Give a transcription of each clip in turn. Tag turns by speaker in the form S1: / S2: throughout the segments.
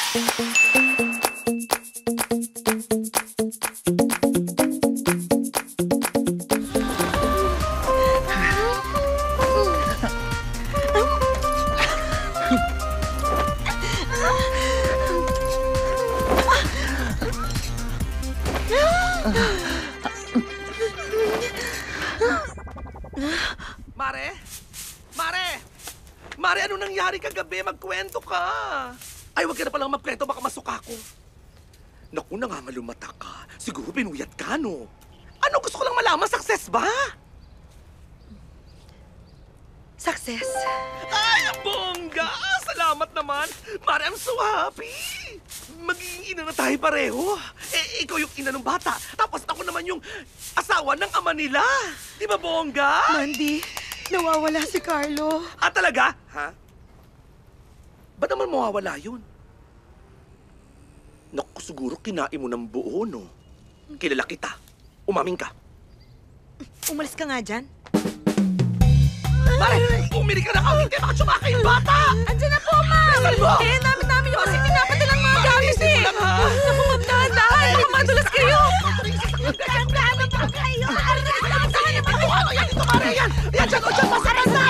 S1: Mare? Mare! Mare, ano nangyari kagabi? Magkwento ka! Ay, wag ka na palang magkwento, baka masuka ko. Naku, nangangalumata ka. Siguro pinuyat ka, no? Ano, gusto ko lang malaman, success ba?
S2: Success?
S1: Ay, ang bongga! Salamat naman! Mare, I'm so happy! Magiging ina na tayo pareho. Eh, ikaw yung ina ng bata. Tapos ako naman yung asawa ng ama nila. Di ba, bongga?
S2: Mandy, nawawala si Carlo.
S1: Ah, talaga? Ha? Ba't naman mawawala yun? Naku, siguro kinain mo ng buo, no? Kilala kita. Umamin ka.
S2: Umalis ka nga dyan.
S1: Mare, umili ka na kami. Hindi baka tsumaka yung bata.
S2: Andiyan na po, ma'am.
S1: Nasaan mo?
S2: Eh, namin yung kasi pinapadalang mga gamit eh.
S1: Isip mo lang, ha?
S2: Naku, ma'am, dahan-dahan. Baka madulas kayo.
S3: Dahan-dahan na ba kayo?
S1: Ano yan? Ito, Mare, yan. Yan, dyan, o, dyan. Masarap na.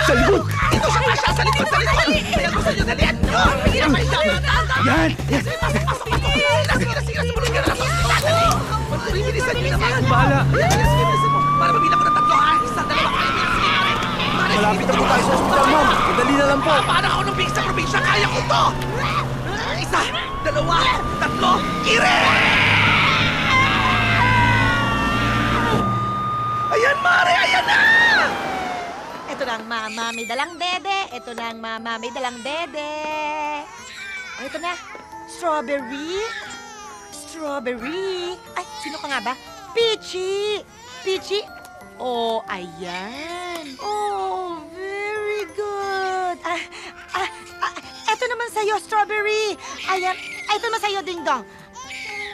S1: Sa likod. Ito siya, Masha. Sa likod, sa likod. Kaya gusto nyo dalihan. Yan. Yes. Pasok, pasok, pasok. Sige na, sumunod ka na. Dali. Bilisan nyo naman. Bahala. Sige, bilisan mo. Para mabilang ko ng tatlo, ha? Isa, dalawa, kayo.
S4: Malapit na po tayo sa ospital, ma'am. Madali na lang po.
S1: Paano ako nung big sa probinsya? Kaya ko to! Isa, dalawa, tatlo, kire! Ayan, Mare! Ayan na!
S3: Ito na ang mama, may dalang dede. Ito na ang mama, may dalang dede. Oh, ito na. Strawberry. Strawberry. Ay, sino ka nga ba? Peachy. Peachy. Oh, ayan. Oh, very good. Ito naman sa'yo, Strawberry. Ayan. Ito naman sa'yo, Ding Dong.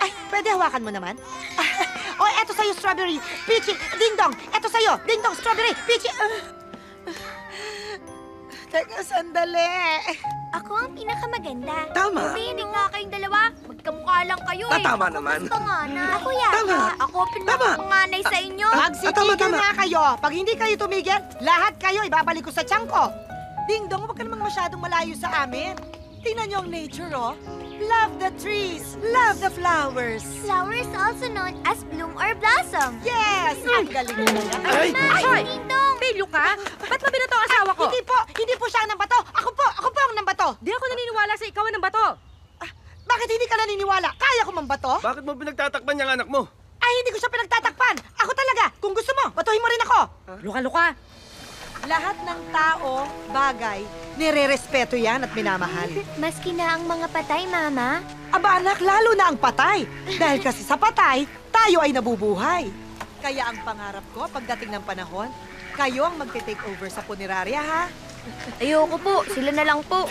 S3: Ay, pwede hawakan mo naman? Oh, eto sa'yo, Strawberry. Peachy. Ding Dong. Eto sa'yo. Ding Dong, Strawberry. Peachy. Teka, sandali.
S5: Ako ang pinakamaganda.
S1: Tama.
S5: Umiinig nga kayong dalawa. Magkamukha lang kayo eh.
S1: Tama
S5: Ako
S1: naman.
S5: mas panganay. Ako yata.
S1: Tama.
S5: Ako pinakapanganay sa inyo.
S3: Magsitigil nga kayo. Pag hindi kayo tumigil, lahat kayo ibabalik ko sa tiyan ko. Ding Dong, huwag ka namang masyadong malayo sa amin. Tingnan niyo ang nature, oh. Love the trees. Love the flowers.
S5: Flower is also known as bloom or blossom.
S3: Yes! Ang galing mo na.
S1: Ay!
S5: Ay, Dingdong!
S2: Pilyo ka? Ba't mo binato ang asawa ko?
S3: Hindi po siya ang nambato. Ako po ang nambato.
S2: Di ako naniniwala sa ikaw ang bato.
S3: Bakit hindi ka naniniwala? Kaya ko mambato?
S4: Bakit mo pinagtatakpan yung anak mo?
S3: Ay, hindi ko siya pinagtatakpan. Ako talaga. Kung gusto mo, batuhin mo rin ako.
S2: Luka-luka.
S3: Lahat ng tao, bagay, nire-respeto yan at minamahal.
S5: Maski na ang mga patay, Mama.
S3: Aba anak, lalo na ang patay. Dahil kasi sa patay, tayo ay nabubuhay. Kaya ang pangarap ko, pagdating ng panahon, kayo ang magte-take over sa punerarya, ha?
S5: Ayoko po. Sila na lang po.